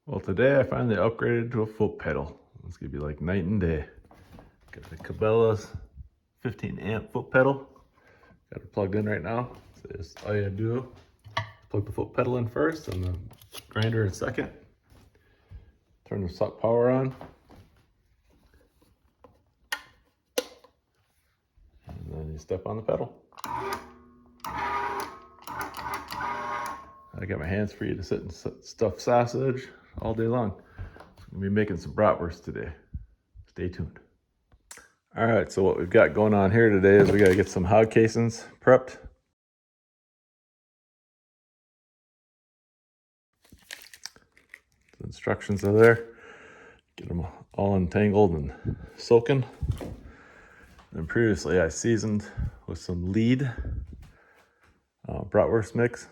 Well, today I finally upgraded to a foot pedal. It's gonna be like night and day. Got the Cabela's 15 amp foot pedal. Got it plugged in right now. So just all you gotta do, plug the foot pedal in first and the grinder in second. Turn the suck power on. And then you step on the pedal. I got my hands free to sit and stuff sausage all day long. I'm gonna be making some bratwurst today. Stay tuned. All right, so what we've got going on here today is we gotta get some hog casings prepped. The instructions are there. Get them all entangled and soaking. And previously I seasoned with some lead bratwurst mix.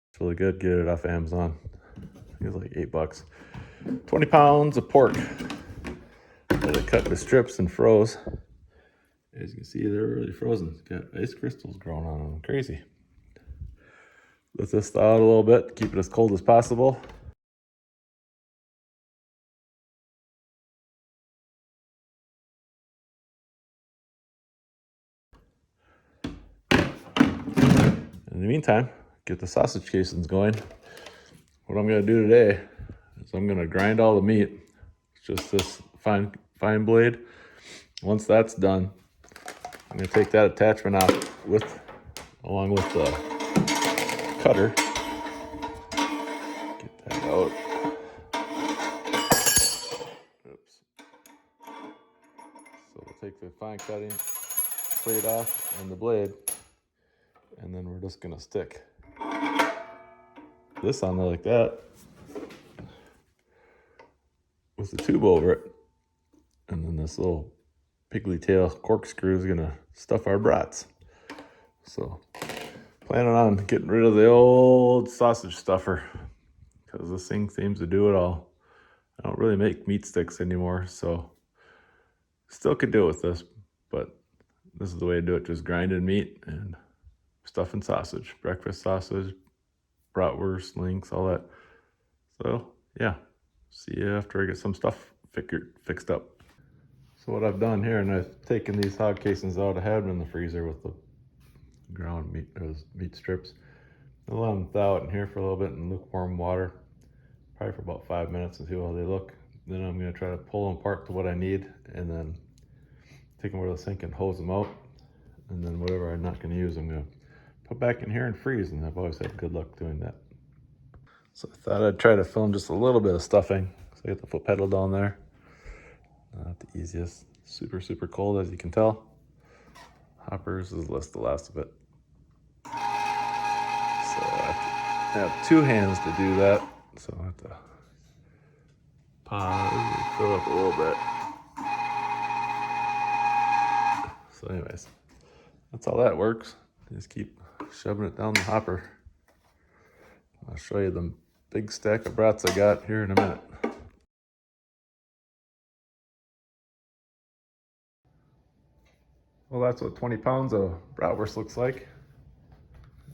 It's really good. Get it off Amazon. I think it's like $8. 20 pounds of pork that I cut into strips and froze. As you can see, they're really frozen. It's got ice crystals growing on them. Crazy. Let this thaw out a little bit. Keep it as cold as possible. In the meantime, get the sausage casings going. What I'm going to do today is I'm going to grind all the meat. It's just this fine blade. Once that's done, I'm going to take that attachment out along with the cutter. Get that out. Oops. So we'll take the fine cutting plate off and the blade, and then we're just going to stick this on there like that with the tube over it, and then this little piggly tail corkscrew is gonna stuff our brats. So planning on getting rid of the old sausage stuffer because this thing seems to do it all. I don't really make meat sticks anymore, so still could do it with this, but this is the way to do it. Just grinded meat and stuffing sausage, breakfast sausage, bratwurst, links, all that. So yeah, see you after I get some stuff fixed up. So what I've done here, and I've taken these hog casings out. I had them in the freezer with the ground meat, those meat strips. I'll let them thaw out in here for a little bit in lukewarm water, probably for about 5 minutes, and see how they look. Then I'm going to try to pull them apart to what I need, and then take them over to the sink and hose them out. And then whatever I'm not going to use, I'm going to put back in here and freeze, and I've always had good luck doing that. So I thought I'd try to film just a little bit of stuffing. So I got the foot pedal down there. Not the easiest. Super cold, as you can tell. Hoppers is the last of it. So I have two hands to do that. So I have to pause and fill up a little bit. So anyways, that's how that works. Just keep shoving it down the hopper. I'll show you the big stack of brats I got here in a minute. Well, that's what 20 pounds of bratwurst looks like.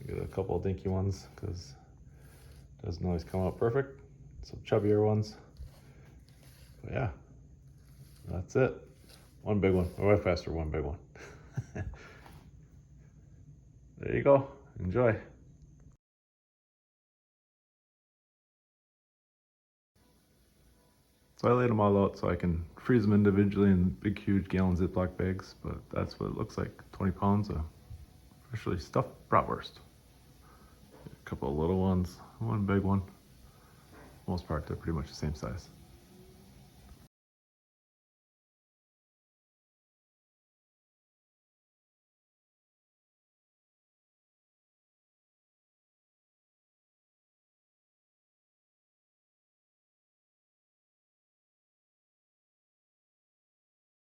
Get a couple of dinky ones because it doesn't always come out perfect. Some chubbier ones. But yeah, that's it. One big one. My wife asked for one big one. There you go. Enjoy. So I laid them all out so I can freeze them individually in big, huge gallon Ziploc bags, but that's what it looks like. 20 pounds of freshly stuffed bratwurst. A couple of little ones, one big one. For the most part, they're pretty much the same size.